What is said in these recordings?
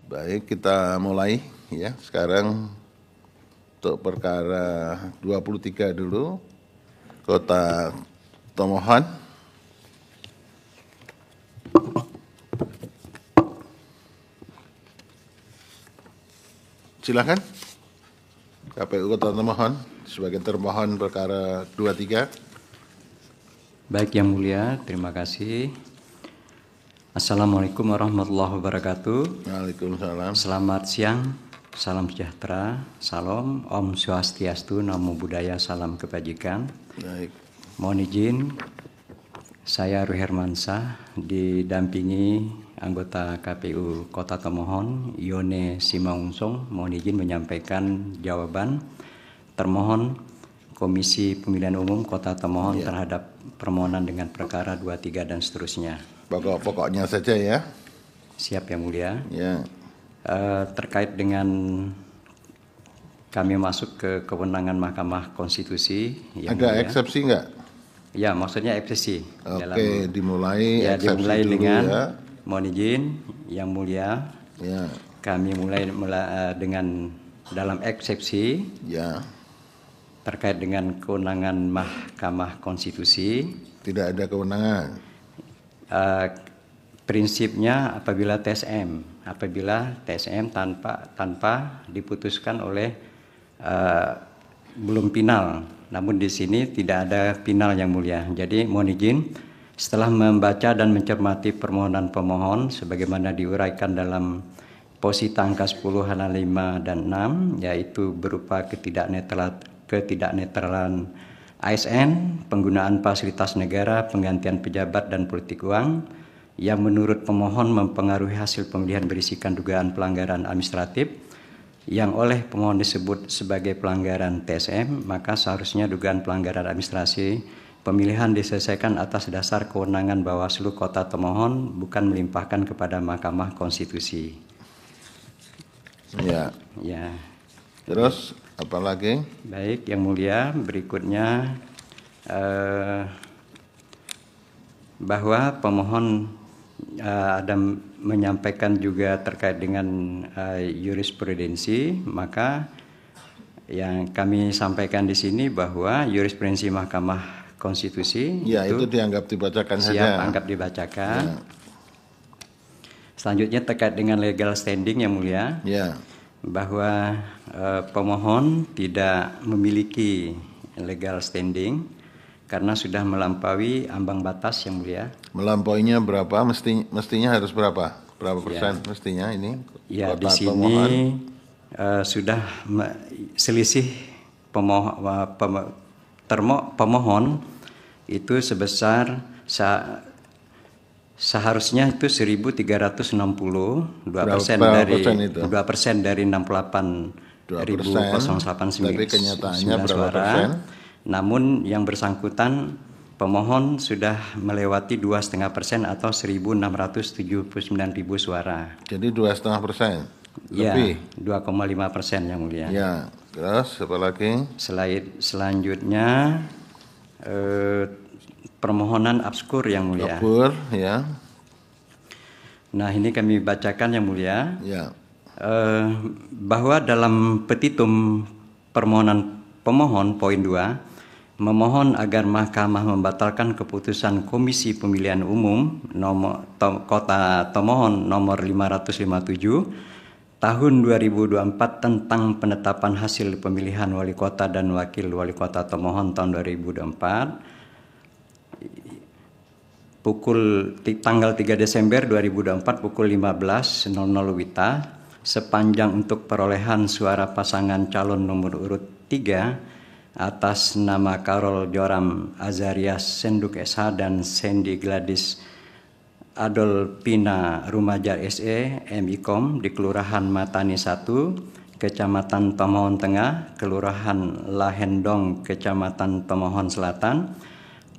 Baik, kita mulai ya. Sekarang untuk perkara 23 dulu. Kota Tomohon. Silakan. KPU Kota Tomohon sebagai termohon perkara 23. Baik Yang Mulia, terima kasih. Assalamualaikum warahmatullahi wabarakatuh. Waalaikumsalam. Selamat siang, salam sejahtera, salam, Om Swastiastu, Namo Buddhaya, salam kebajikan. Baik. Mohon izin, saya Ruh Hermansyah didampingi anggota KPU Kota Tomohon, Yone Simaungsong, mohon izin menyampaikan jawaban termohon Komisi Pemilihan Umum Kota Tomohon terhadap permohonan dengan perkara 23 dan seterusnya. Pokoknya saja ya. Siap Yang Mulia. Ya. Terkait dengan kami masuk ke kewenangan Mahkamah Konstitusi. Ada eksepsi enggak? Ya, maksudnya eksepsi. Oke, dimulai. Ya, eksepsi dimulai dulu dengan ya. mohon izin Yang Mulia. Ya. Kami mulai dengan dalam eksepsi. Ya. Terkait dengan kewenangan Mahkamah Konstitusi. Tidak ada kewenangan. Prinsipnya apabila TSM tanpa diputuskan oleh belum final, namun di sini tidak ada final Yang Mulia. Jadi mohon izin setelah membaca dan mencermati permohonan pemohon sebagaimana diuraikan dalam posita angka 10 halaman 5 dan 6, yaitu berupa ketidaknetralan ASN, penggunaan fasilitas negara, penggantian pejabat dan politik uang yang menurut pemohon mempengaruhi hasil pemilihan berisikan dugaan pelanggaran administratif yang oleh pemohon disebut sebagai pelanggaran TSM, maka seharusnya dugaan pelanggaran administrasi pemilihan diselesaikan atas dasar kewenangan Bawaslu Kota Tomohon, bukan melimpahkan kepada Mahkamah Konstitusi. Ya. Ya. Terus apalagi? Baik Yang Mulia, berikutnya bahwa pemohon ada menyampaikan juga terkait dengan jurisprudensi, maka yang kami sampaikan di sini bahwa jurisprudensi Mahkamah Konstitusi itu dianggap dibacakan siap saja. anggap dibacakan. Ya. Selanjutnya terkait dengan legal standing Yang Mulia. Ya. Bahwa pemohon tidak memiliki legal standing karena sudah melampaui ambang batas Yang Mulia. Melampauinya berapa? Mestinya harus berapa? Berapa persen mestinya ini? Ya, di sini sudah selisih pemohon itu sebesar seharusnya itu 1.360, 2% dari 68.089 tapi kenyataannya berapa suara. Persen? Namun yang bersangkutan pemohon sudah melewati 2,5% atau 1.679.000 suara. Jadi 2,5%. Ya, 2,5% Yang Mulia. Ya, terus apa lagi? Selanjutnya permohonan abskur Yang Mulia. Abskur, ya. Nah, ini kami bacakan Yang Mulia. Ya. Bahwa dalam petitum permohonan pemohon poin 2 memohon agar Mahkamah membatalkan keputusan Komisi Pemilihan Umum Kota Tomohon nomor 557 tahun 2024 tentang penetapan hasil pemilihan wali kota dan wakil wali kota Tomohon tahun 2024 tanggal 3 Desember 2024 pukul 15.00 WITA sepanjang untuk perolehan suara pasangan calon nomor urut 3 atas nama Karol Joram Azarias Senduk SH dan Sandy Gladys Adolpina Rumajar SE MIKOM di Kelurahan Matani 1, Kecamatan Tomohon Tengah, Kelurahan Lahendong, Kecamatan Tomohon Selatan,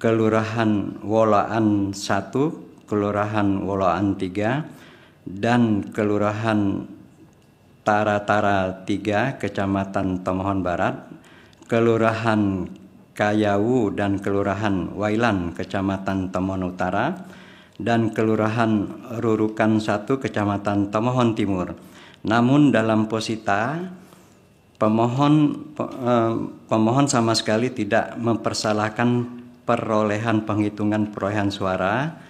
Kelurahan Wolaan 1, Kelurahan Wolaan 3, dan Kelurahan Tara-Tara 3, Kecamatan Tomohon Barat, Kelurahan Kayawu dan Kelurahan Wailan, Kecamatan Tomohon Utara, dan Kelurahan Rurukan 1 Kecamatan Tomohon Timur. Namun dalam posita pemohon sama sekali tidak mempersalahkan perolehan penghitungan perolehan suara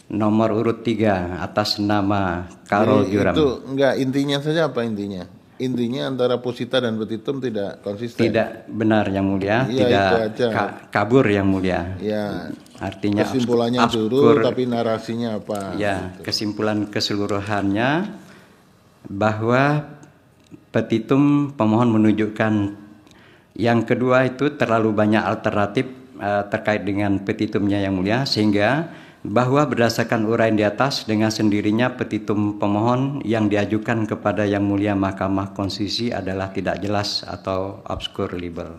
nomor urut 3 atas nama Karol Jadi Juram. itu enggak, intinya saja apa intinya? Intinya antara posita dan petitum tidak konsisten. Tidak benar Yang Mulia, Iya, tidak itu aja. kabur Yang Mulia. Ya, Artinya kesimpulannya obskur, dulu, tapi narasinya apa? ya, kesimpulan keseluruhannya bahwa petitum pemohon menunjukkan yang kedua itu terlalu banyak alternatif terkait dengan petitumnya Yang Mulia, sehingga bahwa berdasarkan uraian di atas dengan sendirinya petitum pemohon yang diajukan kepada Yang Mulia Mahkamah Konstitusi adalah tidak jelas atau obskur libel.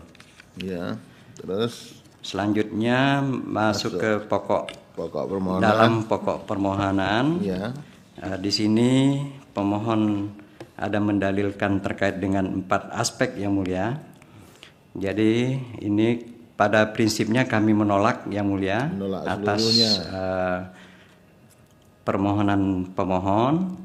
Ya, terus Selanjutnya masuk ke pokok permohonan. dalam pokok permohonan. Ya, Di sini pemohon ada mendalilkan terkait dengan 4 aspek Yang Mulia. Jadi ini pada prinsipnya kami menolak Yang Mulia atas permohonan pemohon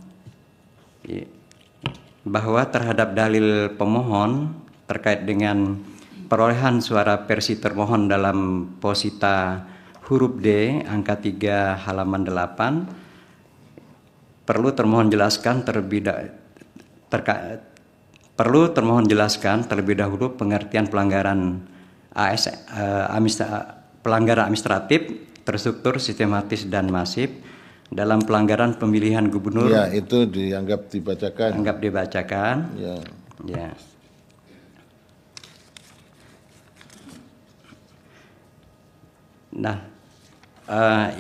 bahwa terhadap dalil pemohon terkait dengan perolehan suara versi termohon dalam posita huruf D angka 3 halaman 8 perlu termohon jelaskan terlebih dahulu pengertian pelanggaran pelanggaran administratif terstruktur, sistematis dan masif dalam pelanggaran pemilihan gubernur. ya, itu dianggap dibacakan. Anggap dibacakan. Ya. Ya. Nah,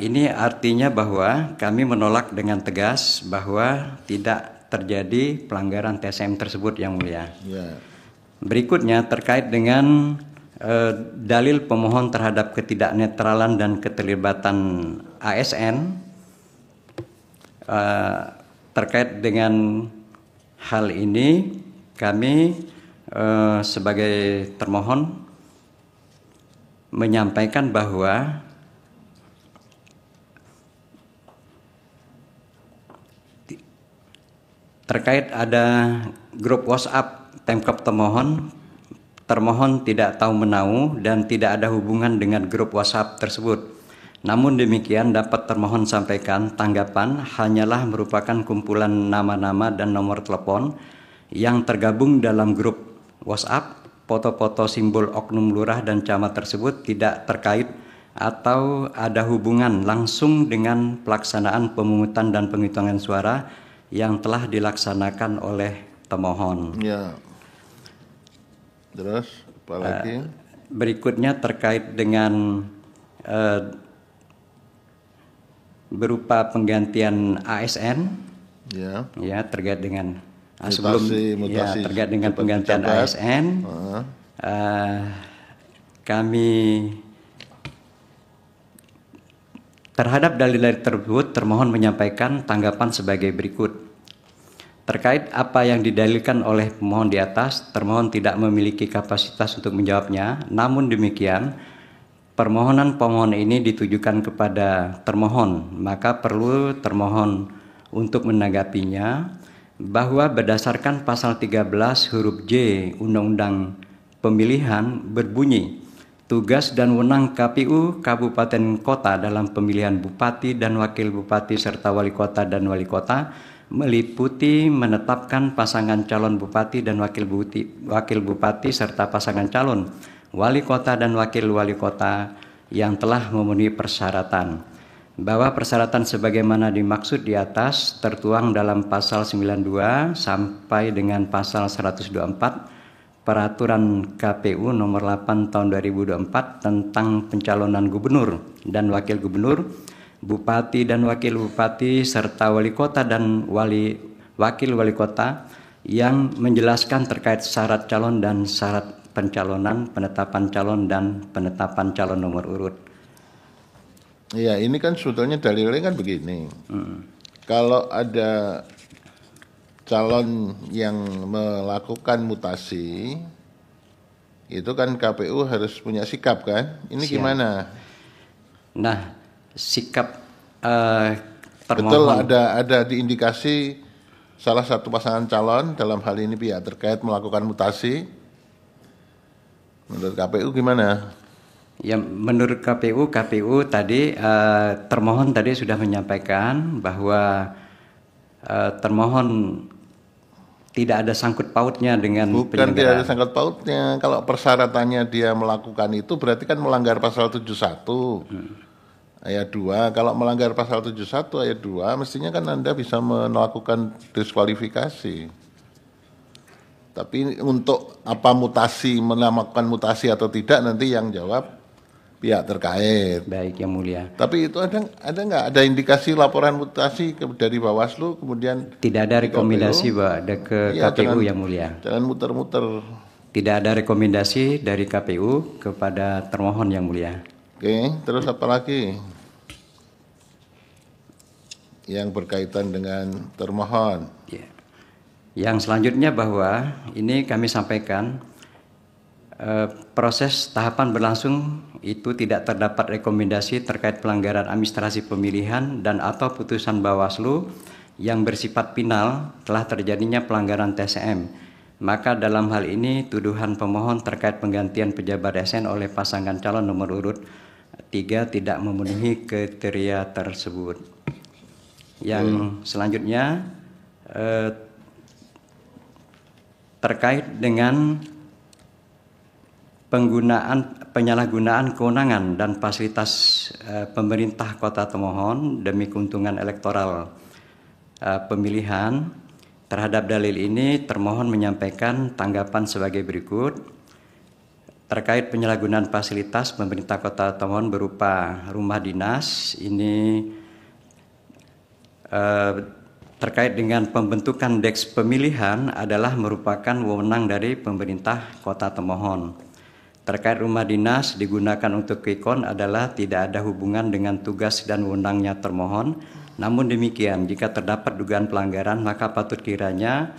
ini artinya bahwa kami menolak dengan tegas bahwa tidak terjadi pelanggaran TSM tersebut Yang Mulia. Ya. Berikutnya terkait dengan dalil pemohon terhadap ketidaknetralan dan keterlibatan ASN. Terkait dengan hal ini kami sebagai termohon menyampaikan bahwa terkait ada grup WhatsApp Pemkab termohon tidak tahu menahu dan tidak ada hubungan dengan grup WhatsApp tersebut. Namun demikian dapat termohon sampaikan tanggapan hanyalah merupakan kumpulan nama-nama dan nomor telepon yang tergabung dalam grup WhatsApp. Foto-foto simbol oknum lurah dan camat tersebut tidak terkait atau ada hubungan langsung dengan pelaksanaan pemungutan dan penghitungan suara yang telah dilaksanakan oleh termohon. Ya. Terus apa lagi? Berikutnya terkait dengan berupa penggantian ASN. Ya. Ya, terkait dengan Mutasi terkait dengan penggantian pejabat. ASN. Kami terhadap dalil-dalil tersebut termohon menyampaikan tanggapan sebagai berikut. Terkait apa yang didalilkan oleh pemohon di atas, termohon tidak memiliki kapasitas untuk menjawabnya. Namun demikian, permohonan pemohon ini ditujukan kepada termohon, maka perlu termohon untuk menanggapinya bahwa berdasarkan pasal 13 huruf J Undang-Undang Pemilihan berbunyi, tugas dan wewenang KPU Kabupaten Kota dalam pemilihan bupati dan wakil bupati serta wali kota dan wali kota meliputi menetapkan pasangan calon bupati dan wakil bupati serta pasangan calon wali kota dan wakil wali kota yang telah memenuhi persyaratan. Bahwa persyaratan sebagaimana dimaksud di atas tertuang dalam pasal 92 sampai dengan pasal 124 Peraturan KPU nomor 8 tahun 2024 tentang pencalonan gubernur dan wakil gubernur, bupati dan wakil bupati serta wali kota dan wakil wali kota yang menjelaskan terkait syarat calon dan syarat pencalonan, penetapan calon dan penetapan calon nomor urut. Iya, ini kan sebetulnya dalilnya kan begini. Kalau ada calon yang melakukan mutasi, itu kan KPU harus punya sikap kan? Ini Siap. gimana? Nah, sikap Betul, termohon ada diindikasi salah satu pasangan calon, dalam hal ini pihak terkait melakukan mutasi. Menurut KPU gimana? ya menurut KPU tadi termohon tadi sudah menyampaikan bahwa termohon tidak ada sangkut pautnya dengan Bukan tidak ada penyelenggaraan. sangkut pautnya. Kalau persyaratannya dia melakukan itu berarti kan melanggar pasal 71 ayat 2. Kalau melanggar pasal 71 ayat 2 mestinya kan Anda bisa melakukan diskualifikasi. Tapi untuk apa mutasi, melakukan mutasi atau tidak nanti yang jawab pihak terkait. Baik, Yang Mulia. Tapi itu ada nggak ada indikasi laporan mutasi dari Bawaslu kemudian Tidak ada di rekomendasi KPU? ada ke Iya, KPU Yang Mulia. Jangan muter-muter. Tidak ada rekomendasi dari KPU kepada termohon Yang Mulia. Oke, terus apa lagi yang berkaitan dengan termohon? Ya. Yang selanjutnya bahwa ini kami sampaikan proses tahapan berlangsung itu tidak terdapat rekomendasi terkait pelanggaran administrasi pemilihan dan atau putusan Bawaslu yang bersifat final telah terjadinya pelanggaran TSM. Maka dalam hal ini tuduhan pemohon terkait penggantian pejabat ASN oleh pasangan calon nomor urut 3 tidak memenuhi kriteria tersebut. Yang selanjutnya terkait dengan penyalahgunaan kewenangan dan fasilitas pemerintah Kota Tomohon demi keuntungan elektoral pemilihan. Terhadap dalil ini termohon menyampaikan tanggapan sebagai berikut. Terkait penyalahgunaan fasilitas pemerintah Kota Tomohon berupa rumah dinas, ini terkait dengan pembentukan deks pemilihan adalah merupakan wewenang dari pemerintah Kota Tomohon. Terkait rumah dinas digunakan untuk quick-count adalah tidak ada hubungan dengan tugas dan wewenangnya termohon. Namun demikian, jika terdapat dugaan pelanggaran, maka patut kiranya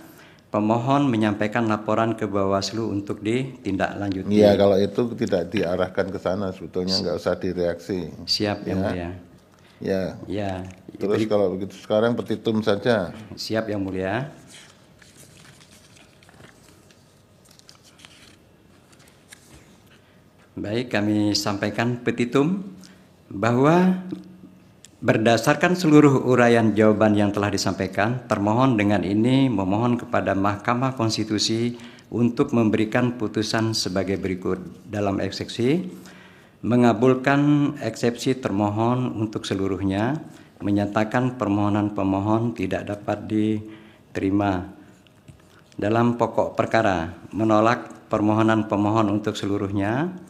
pemohon menyampaikan laporan ke Bawaslu untuk ditindaklanjuti. Iya, kalau itu tidak diarahkan ke sana sebetulnya nggak usah direaksi. Siap, Yang Mulia. Ya. Ya, Terus kalau begitu sekarang petitum saja. siap Yang Mulia. Baik, kami sampaikan petitum bahwa berdasarkan seluruh uraian jawaban yang telah disampaikan, termohon dengan ini memohon kepada Mahkamah Konstitusi untuk memberikan putusan sebagai berikut. Dalam eksepsi, mengabulkan eksepsi termohon untuk seluruhnya, menyatakan permohonan pemohon tidak dapat diterima. Dalam pokok perkara, menolak permohonan pemohon untuk seluruhnya.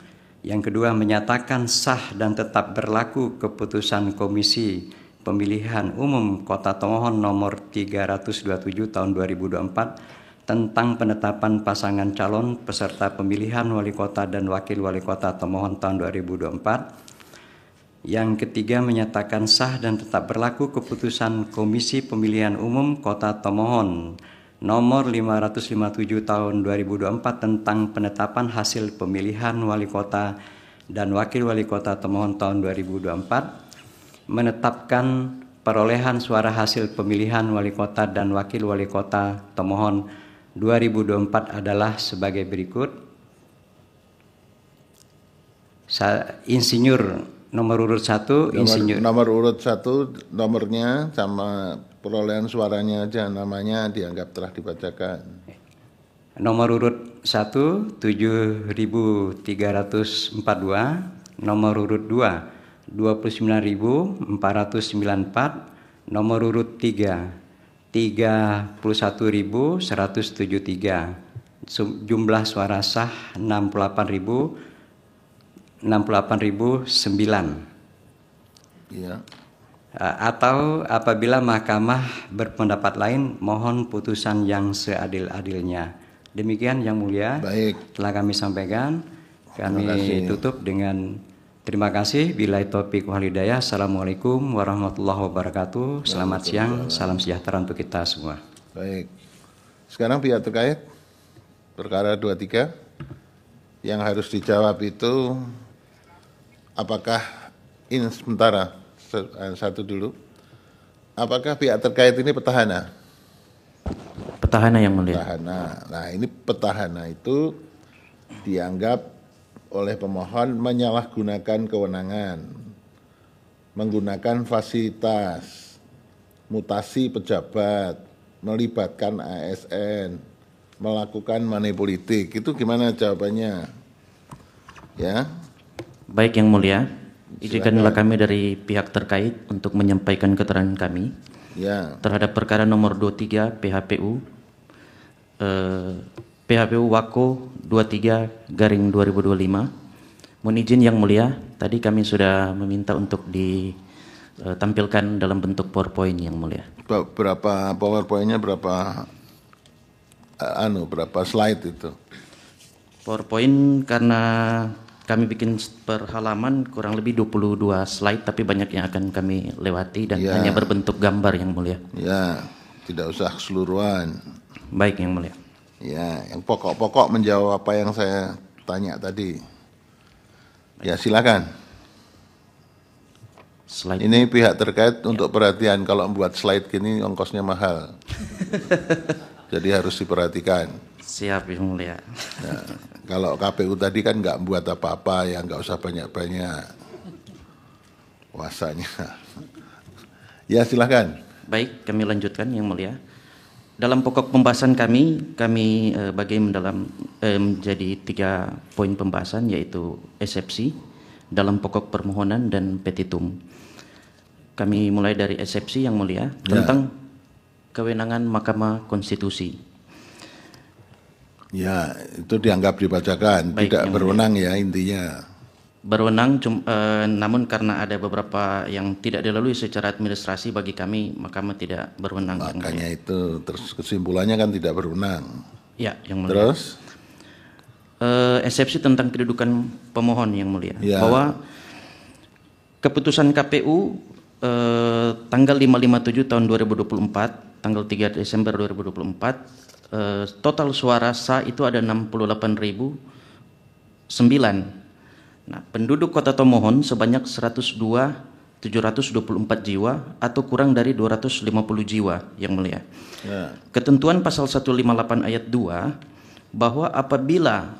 Yang kedua, menyatakan sah dan tetap berlaku keputusan Komisi Pemilihan Umum Kota Tomohon nomor 327 tahun 2024 tentang penetapan pasangan calon peserta pemilihan wali kota dan wakil wali kota Tomohon tahun 2024. Yang ketiga, menyatakan sah dan tetap berlaku keputusan Komisi Pemilihan Umum Kota Tomohon nomor 557 tahun 2024 tentang penetapan hasil pemilihan wali kota dan wakil wali kota Tomohon tahun 2024, menetapkan perolehan suara hasil pemilihan wali kota dan wakil wali kota Tomohon 2024 adalah sebagai berikut. Insinyur nomor urut 1, insinyur Nomor urut 1 nomornya sama perolehan suaranya aja, namanya dianggap telah dibacakan. nomor urut 1 7.342, nomor urut 2 29.494, nomor urut 3 31.173, jumlah suara sah 68.009. Iya. Atau apabila mahkamah berpendapat lain, mohon putusan yang seadil-adilnya. Demikian Yang Mulia. Baik. Telah kami sampaikan. Kami tutup dengan terima kasih. Billahi taufiq wal hidayah. Assalamualaikum warahmatullahi wabarakatuh. Selamat siang. Salam sejahtera untuk kita semua. Baik. Sekarang pihak terkait perkara 23 yang harus dijawab itu apakah ini sementara satu dulu. Apakah pihak terkait ini petahana? Petahana yang mulia. Petahana. Nah, ini petahana itu dianggap oleh pemohon menyalahgunakan kewenangan, menggunakan fasilitas, mutasi pejabat, melibatkan ASN, melakukan money politik. Itu gimana jawabannya? Ya. Baik yang mulia, izinkanlah kami dari pihak terkait untuk menyampaikan keterangan kami terhadap perkara nomor 23 PHPU Wako 23/2025. Mohon izin yang mulia, tadi kami sudah meminta untuk ditampilkan dalam bentuk PowerPoint yang mulia. Berapa PowerPoint-nya, berapa slide itu? PowerPoint karena kami bikin per halaman kurang lebih 22 slide, tapi banyak yang akan kami lewati dan hanya berbentuk gambar yang mulia. Ya, tidak usah keseluruhan. Baik yang mulia. Ya, yang pokok-pokok menjawab apa yang saya tanya tadi. Ya, silakan. Slide. Ini pihak terkait untuk perhatian, kalau membuat slide gini ongkosnya mahal. Jadi harus diperhatikan. Siap yang mulia. Nah, kalau KPU tadi kan nggak buat apa-apa, ya nggak usah banyak-banyak kuasanya. Ya silakan. Baik, kami lanjutkan yang mulia. Dalam pokok pembahasan kami bagi menjadi 3 poin pembahasan, yaitu eksepsi dalam pokok permohonan dan petitum. Kami mulai dari eksepsi yang mulia tentang kewenangan Mahkamah Konstitusi. Ya, itu dianggap dibacakan. Baik, tidak berwenang ya intinya. Berwenang, namun karena ada beberapa yang tidak dilalui secara administrasi bagi kami, Mahkamah tidak berwenang. Makanya itu, terus kesimpulannya kan tidak berwenang. Ya, yang mulia. Terus? Eksepsi tentang kedudukan pemohon yang mulia. Bahwa keputusan KPU tanggal 557 tahun 2024, tanggal 3 Desember 2024, total suara sah itu ada 68.009. Nah, penduduk Kota Tomohon sebanyak 102.724 jiwa atau kurang dari 250 jiwa yang mulia. Ketentuan pasal 158 ayat 2 bahwa apabila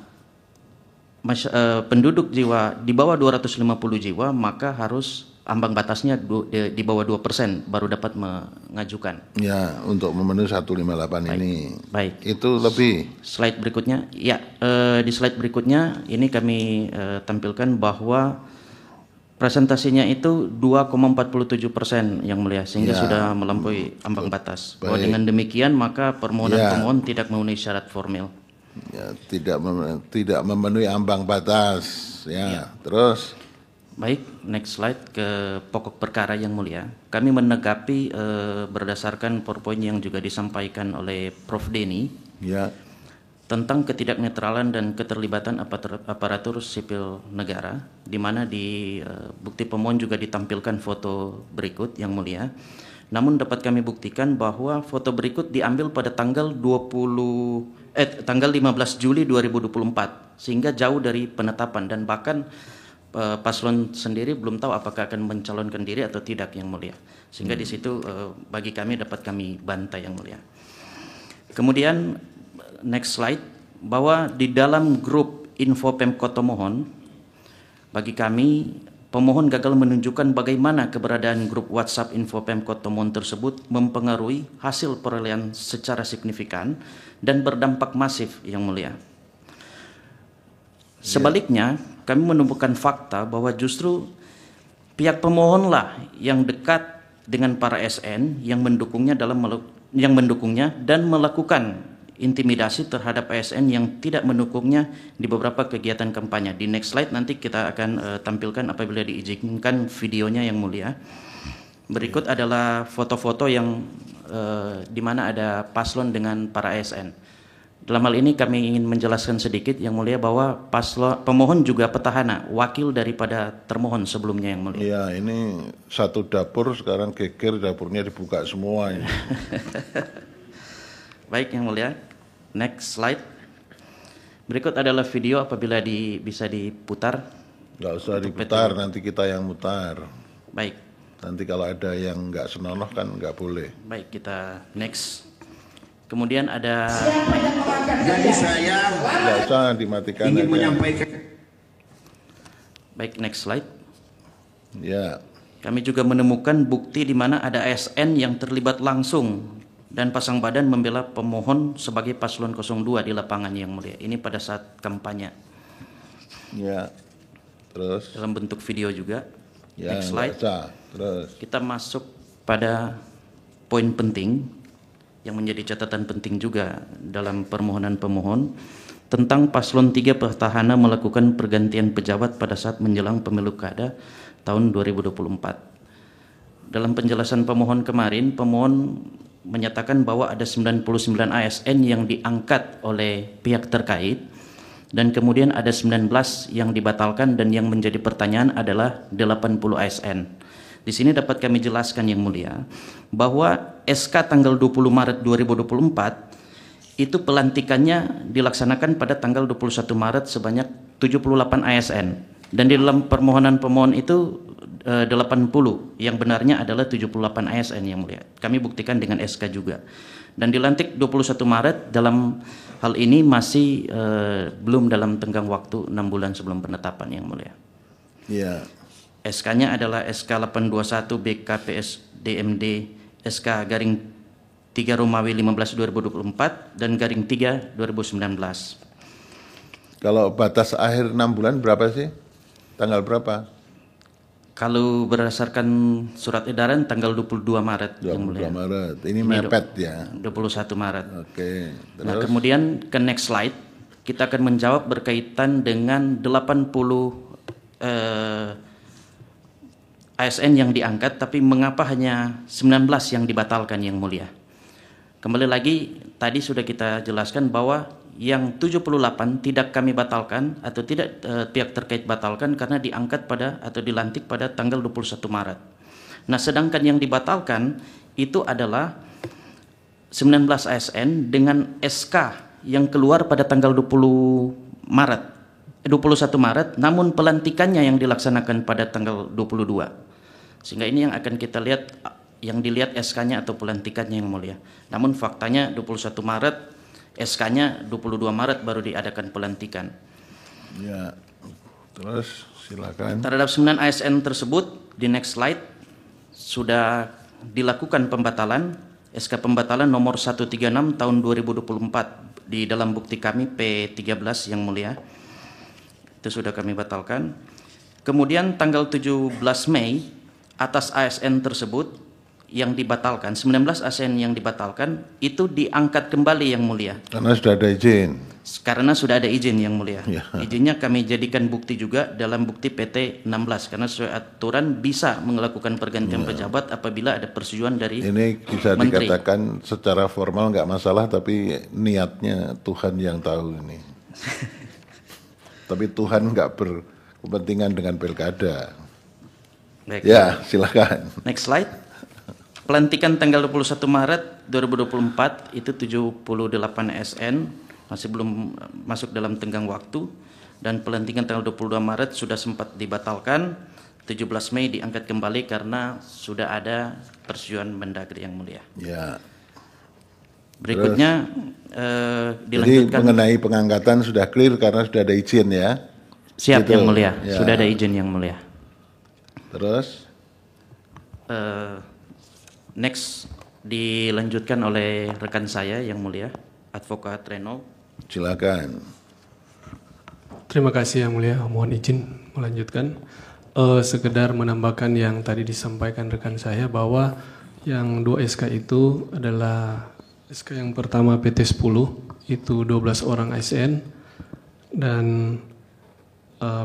penduduk jiwa di bawah 250 jiwa maka harus ambang batasnya di bawah 2% baru dapat mengajukan. Ya, untuk memenuhi 158 ini. Baik. Itu lebih. Slide berikutnya. Ya, di slide berikutnya ini kami tampilkan bahwa presentasinya itu 2,47% yang mulia, sehingga sudah melampaui ambang batas. Bahwa dengan demikian maka permohonan pemohon tidak memenuhi syarat formil. Ya, tidak memenuhi ambang batas. Terus. Baik, next slide ke pokok perkara yang mulia. Kami menanggapi berdasarkan PowerPoint yang juga disampaikan oleh Prof. Denny tentang ketidaknetralan dan keterlibatan aparatur sipil negara, di mana di bukti pemohon juga ditampilkan foto berikut yang mulia. Namun dapat kami buktikan bahwa foto berikut diambil pada tanggal 15 Juli 2024, sehingga jauh dari penetapan, dan bahkan paslon sendiri belum tahu apakah akan mencalonkan diri atau tidak yang mulia, sehingga di situ bagi kami dapat kami bantai yang mulia. Kemudian next slide, bahwa di dalam grup info Pemkot Tomohon, bagi kami pemohon gagal menunjukkan bagaimana keberadaan grup WhatsApp info Pemkot Tomohon tersebut mempengaruhi hasil perolehan secara signifikan dan berdampak masif yang mulia. Sebaliknya, kami menemukan fakta bahwa justru pihak pemohonlah yang dekat dengan para SN yang mendukungnya dan melakukan intimidasi terhadap ASN yang tidak mendukungnya di beberapa kegiatan kampanye. Di next slide nanti kita akan tampilkan apabila diizinkan videonya yang mulia. Berikut adalah foto-foto yang di mana ada paslon dengan para ASN. Dalam hal ini kami ingin menjelaskan sedikit yang mulia bahwa pemohon juga petahana, wakil daripada termohon sebelumnya yang mulia. Iya, ini satu dapur sekarang geger, dapurnya dibuka semua ini. Baik yang mulia, next slide. Berikut adalah video apabila bisa diputar. Nggak usah diputar, nanti kita yang mutar. Baik. Nanti kalau ada yang nggak senonoh kan nggak boleh. Baik, kita next. Kemudian ada. Jadi saya Nggak usah dimatikan ingin aja. menyampaikan. Baik, next slide. Ya, Kami juga menemukan bukti di mana ada ASN yang terlibat langsung dan pasang badan membela pemohon sebagai paslon 02 di lapangan yang mulia. Ini pada saat kampanye. ya. Terus, Dalam bentuk video juga. ya Next nggak slide. usah. Terus, Kita masuk pada poin penting yang menjadi catatan penting juga dalam permohonan pemohon tentang paslon 3 petahana melakukan pergantian pejabat pada saat menjelang pemilu kada tahun 2024. Dalam penjelasan pemohon kemarin, pemohon menyatakan bahwa ada 99 ASN yang diangkat oleh pihak terkait dan kemudian ada 19 yang dibatalkan dan yang menjadi pertanyaan adalah 80 ASN. Di sini dapat kami jelaskan yang mulia bahwa SK tanggal 20 Maret 2024 itu pelantikannya dilaksanakan pada tanggal 21 Maret sebanyak 78 ASN dan di dalam permohonan pemohon itu 80 yang benarnya adalah 78 ASN yang mulia. Kami buktikan dengan SK juga. Dan dilantik 21 Maret dalam hal ini masih belum dalam tenggang waktu 6 bulan sebelum penetapan yang mulia. ya. SK-nya adalah SK 821 BKPS DMD SK garing 3 Romawi 15 2024 dan garing 3 2019. Kalau batas akhir 6 bulan berapa sih? Tanggal berapa? Kalau berdasarkan surat edaran tanggal 22 Maret yang 22 mulia. Maret. Ini mepet ya. 21 Maret. Oke. Nah, Terus, kemudian ke next slide kita akan menjawab berkaitan dengan 80 ASN yang diangkat, tapi mengapa hanya 19 yang dibatalkan yang mulia? Kembali lagi, tadi sudah kita jelaskan bahwa yang 78 tidak kami batalkan atau tidak pihak terkait batalkan karena diangkat pada atau dilantik pada tanggal 21 Maret. Nah, sedangkan yang dibatalkan itu adalah 19 ASN dengan SK yang keluar pada tanggal 21 Maret, namun pelantikannya yang dilaksanakan pada tanggal 22. Sehingga ini yang akan kita lihat, yang dilihat SK-nya atau pelantikannya yang mulia. Namun faktanya 21 Maret, SK-nya 22 Maret baru diadakan pelantikan. ya. Terus silakan. Terhadap 9 ASN tersebut, di next slide, sudah dilakukan pembatalan, SK pembatalan nomor 136 tahun 2024 di dalam bukti kami P13 yang mulia. Itu sudah kami batalkan. Kemudian tanggal 17 Mei, atas ASN tersebut yang dibatalkan, 19 ASN yang dibatalkan, itu diangkat kembali yang mulia. Karena sudah ada izin. Karena sudah ada izin yang mulia. Ya. Izinnya kami jadikan bukti juga dalam bukti PT 16 karena sesuai aturan bisa melakukan pergantian pejabat apabila ada persetujuan dari Ini bisa Menteri. dikatakan secara formal nggak masalah, tapi niatnya Tuhan yang tahu ini. Tapi Tuhan nggak berkepentingan dengan pilkada. Baik. Ya, silakan. Next slide. Pelantikan tanggal 21 Maret 2024 itu 78 SN masih belum masuk dalam tenggang waktu, dan pelantikan tanggal 22 Maret sudah sempat dibatalkan. 17 Mei diangkat kembali karena sudah ada persetujuan Mendagri yang mulia. Ya. Berikutnya Jadi dilanjutkan. mengenai pengangkatan sudah clear karena sudah ada izin ya. Siap Gitu. yang mulia, Ya. sudah ada izin yang mulia. Terus, Next dilanjutkan oleh rekan saya yang mulia, Advokat Reno. silakan. Terima kasih yang mulia, mohon izin melanjutkan. Sekedar menambahkan yang tadi disampaikan rekan saya bahwa yang 2 SK itu adalah SK yang pertama PT 10 itu 12 orang ASN dan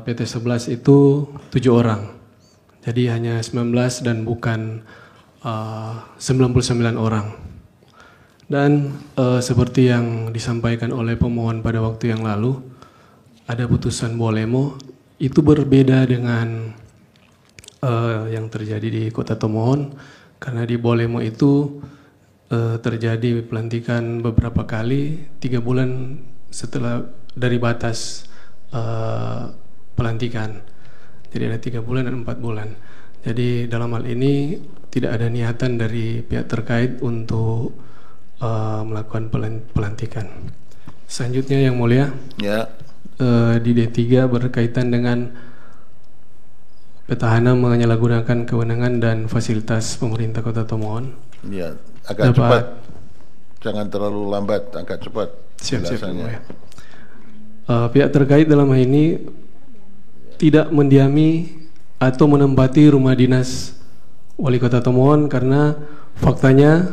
PT 11 itu 7 orang. Jadi hanya 19 dan bukan 99 orang. Dan seperti yang disampaikan oleh pemohon pada waktu yang lalu, ada putusan Bolemo itu berbeda dengan yang terjadi di Kota Tomohon, karena di Bolemo itu terjadi pelantikan beberapa kali 3 bulan setelah dari batas pelantikan. Jadi ada 3 bulan dan 4 bulan. Jadi dalam hal ini tidak ada niatan dari pihak terkait untuk melakukan pelantikan. Selanjutnya yang mulia, Ya. Di D3 berkaitan dengan petahana menyalahgunakan kewenangan dan fasilitas pemerintah Kota Tomohon. Ya, agak cepat. Jangan terlalu lambat, agak cepat. Siap, yang mulia. Pihak terkait dalam hal ini tidak mendiami atau menempati rumah dinas Wali Kota Tomohon karena faktanya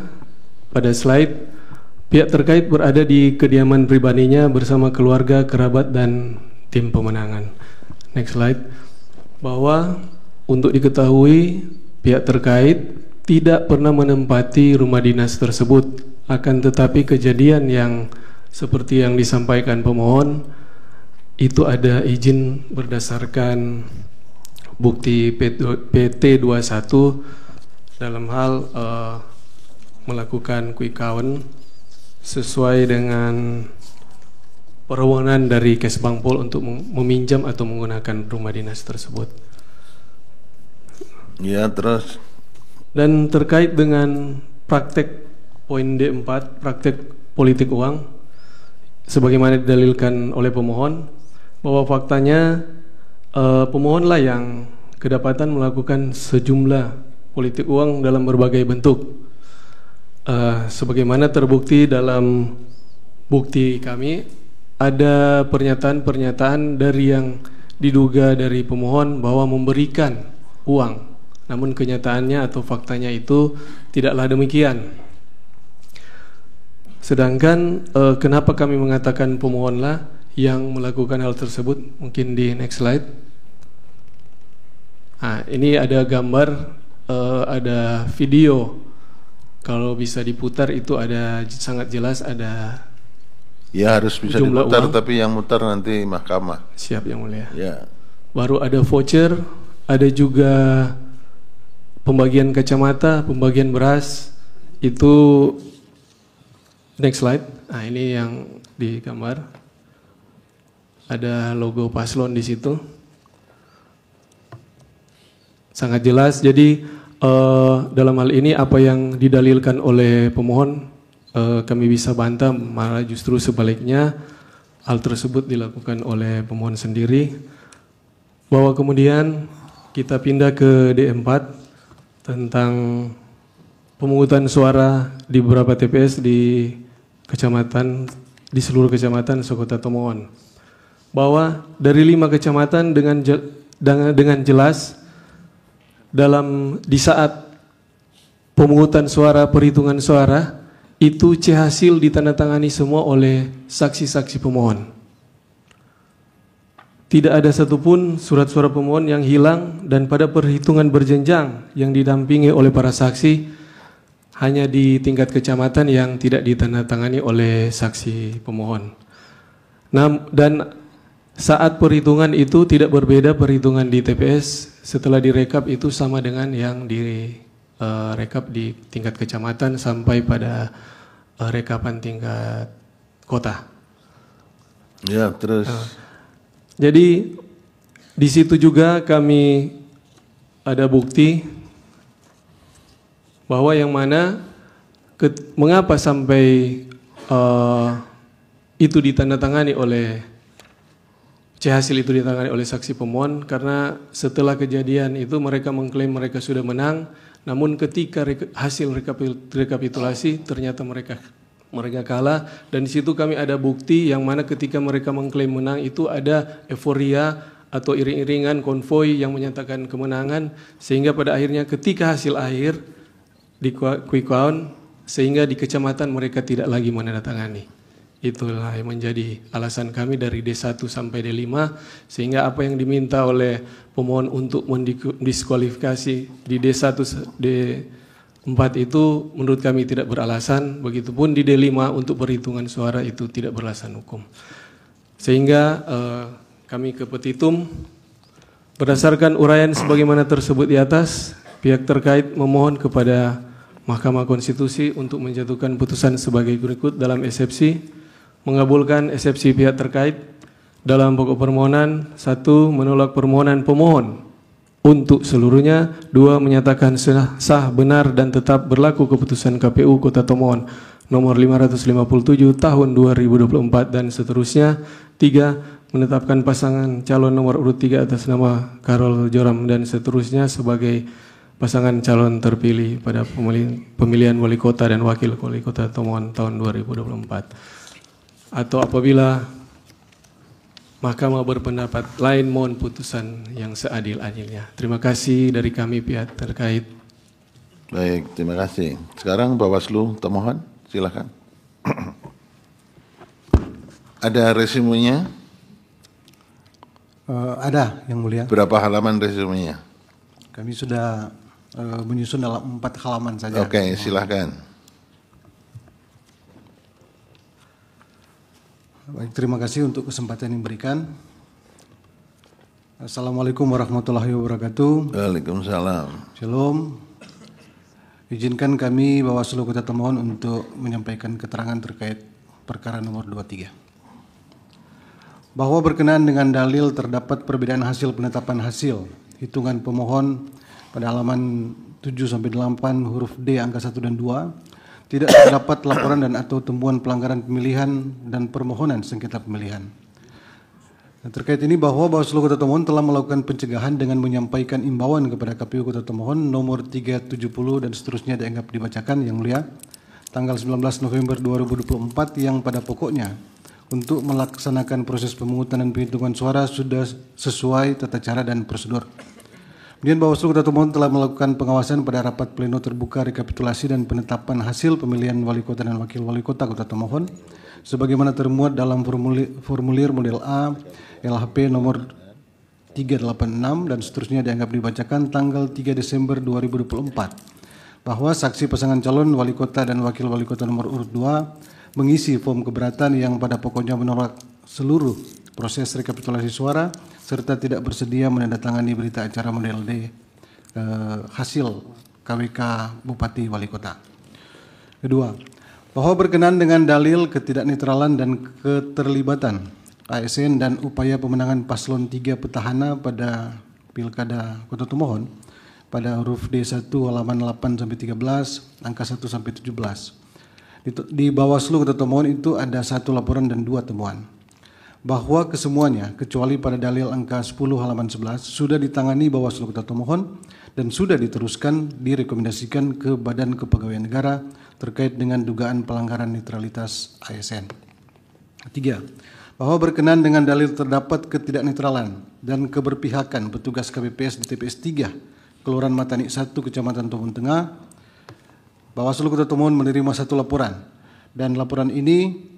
pada slide pihak terkait berada di kediaman pribadinya bersama keluarga, kerabat, dan tim pemenangan. Next slide. Bahwa untuk diketahui pihak terkait tidak pernah menempati rumah dinas tersebut, akan tetapi kejadian yang seperti yang disampaikan pemohon itu ada izin berdasarkan bukti PT 21 dalam hal melakukan quick count sesuai dengan perwenganan dari Kesbangpol untuk meminjam atau menggunakan rumah dinas tersebut. Ya, terus. Dan terkait dengan praktek poin D4, praktek politik uang, sebagaimana didalilkan oleh pemohon, bahwa faktanya pemohonlah yang kedapatan melakukan sejumlah politik uang dalam berbagai bentuk. Sebagaimana terbukti dalam bukti kami, ada pernyataan-pernyataan dari yang diduga dari pemohon bahwa memberikan uang, namun kenyataannya atau faktanya itu tidaklah demikian. Sedangkan kenapa kami mengatakan pemohonlah yang melakukan hal tersebut? Mungkin di next slide. Nah, ini ada gambar, ada video. Kalau bisa diputar itu ada sangat jelas ada. Ya, harus bisa diputar uang. Tapi yang mutar nanti mahkamah. Siap yang mulia. Ya. Baru ada voucher, ada juga pembagian kacamata, pembagian beras. Itu next slide. Nah, ini yang di gambar. Ada logo paslon di situ. Sangat jelas. Jadi dalam hal ini apa yang didalilkan oleh pemohon kami bisa bantah, malah justru sebaliknya hal tersebut dilakukan oleh pemohon sendiri. Bahwa kemudian kita pindah ke D4 tentang pemungutan suara di beberapa TPS di kecamatan, di seluruh kecamatan sekota Tomohon. Bahwa dari 5 kecamatan dengan jelas di saat pemungutan suara, perhitungan suara itu C hasil ditandatangani semua oleh saksi-saksi pemohon. Tidak ada satupun surat suara pemohon yang hilang, dan pada perhitungan berjenjang yang didampingi oleh para saksi hanya di tingkat kecamatan yang tidak ditandatangani oleh saksi pemohon. Dan saat perhitungan itu tidak berbeda perhitungan di TPS, setelah direkap itu sama dengan yang direkap di tingkat kecamatan sampai pada rekapan tingkat kota. Ya, terus. Jadi di situ juga kami ada bukti bahwa yang mana mengapa sampai itu ditandatangani oleh C hasil itu ditandatangani oleh saksi pemohon, karena setelah kejadian itu mereka mengklaim mereka sudah menang, namun ketika hasil rekapitulasi ternyata mereka kalah, dan di situ kami ada bukti yang mana ketika mereka mengklaim menang itu ada euforia atau iring-iringan konvoi yang menyatakan kemenangan, sehingga pada akhirnya ketika hasil akhir di quick count sehingga di kecamatan mereka tidak lagi menandatangani. Itulah yang menjadi alasan kami dari D1 sampai D5, sehingga apa yang diminta oleh pemohon untuk mendiskualifikasi di D1 D4 itu menurut kami tidak beralasan, begitupun di D5 untuk perhitungan suara itu tidak beralasan hukum. Sehingga kami ke petitum, berdasarkan uraian sebagaimana tersebut di atas, pihak terkait memohon kepada Mahkamah Konstitusi untuk menjatuhkan putusan sebagai berikut dalam eksepsi. Mengabulkan eksepsi pihak terkait dalam pokok permohonan. 1. Menolak permohonan pemohon untuk seluruhnya. 2. Menyatakan sah, benar, dan tetap berlaku keputusan KPU Kota Tomohon nomor 557 tahun 2024 dan seterusnya. 3. Menetapkan pasangan calon nomor urut 3 atas nama Karol Joram dan seterusnya sebagai pasangan calon terpilih pada pemilihan wali kota dan wakil wali kota Tomohon tahun 2024. Atau apabila Mahkamah berpendapat lain, mohon putusan yang seadil-adilnya. Terima kasih dari kami pihak terkait. Baik, terima kasih. Sekarang Bawaslu Tomohon, silakan. Ada resumenya? Ada, Yang Mulia. Berapa halaman resumenya? Kami sudah menyusun dalam 4 halaman saja. Oke, silakan. Baik, terima kasih untuk kesempatan yang diberikan. Assalamualaikum warahmatullahi wabarakatuh. Waalaikumsalam. Shalom. Izinkan kami Bawaslu Kota Tomohon untuk menyampaikan keterangan terkait perkara nomor 23. Bahwa berkenaan dengan dalil terdapat perbedaan hasil penetapan hasil hitungan pemohon pada halaman 7-8 huruf D angka 1 dan 2, tidak terdapat laporan dan atau temuan pelanggaran pemilihan dan permohonan sengketa pemilihan. Dan terkait ini bahwa Bawaslu Kota Tomohon telah melakukan pencegahan dengan menyampaikan imbauan kepada KPU Kota Tomohon nomor 370 dan seterusnya dianggap dibacakan, Yang Mulia, tanggal 19 November 2024 yang pada pokoknya untuk melaksanakan proses pemungutan dan penghitungan suara sudah sesuai tata cara dan prosedur. Kemudian Bawaslu Kota Tomohon telah melakukan pengawasan pada rapat pleno terbuka rekapitulasi dan penetapan hasil pemilihan wali kota dan wakil wali kota Kota Tomohon sebagaimana termuat dalam formulir model A LHP nomor 386 dan seterusnya dianggap dibacakan tanggal 3 Desember 2024 bahwa saksi pasangan calon wali kota dan wakil wali kota nomor urut 2 mengisi form keberatan yang pada pokoknya menolak seluruh proses rekapitulasi suara serta tidak bersedia menandatangani berita acara model D hasil KWK Bupati Wali Kota. Kedua, bahwa berkenaan dengan dalil ketidaknetralan dan keterlibatan ASN dan upaya pemenangan paslon 3 petahana pada Pilkada Kota Tomohon pada huruf D1 halaman 8-13 angka 1-17. Di Bawaslu Kota Tomohon itu ada 1 laporan dan 2 temuan. Bahwa kesemuanya kecuali pada dalil angka 10 halaman 11 sudah ditangani Bawaslu Kota Tomohon dan sudah diteruskan direkomendasikan ke Badan Kepegawaian Negara terkait dengan dugaan pelanggaran netralitas ASN. 3. Bahwa berkenaan dengan dalil terdapat ketidaknetralan dan keberpihakan petugas KPPS di TPS 3 Kelurahan Matani 1 Kecamatan Tomohon Tengah, Bawaslu Kota Tomohon menerima 1 laporan dan laporan ini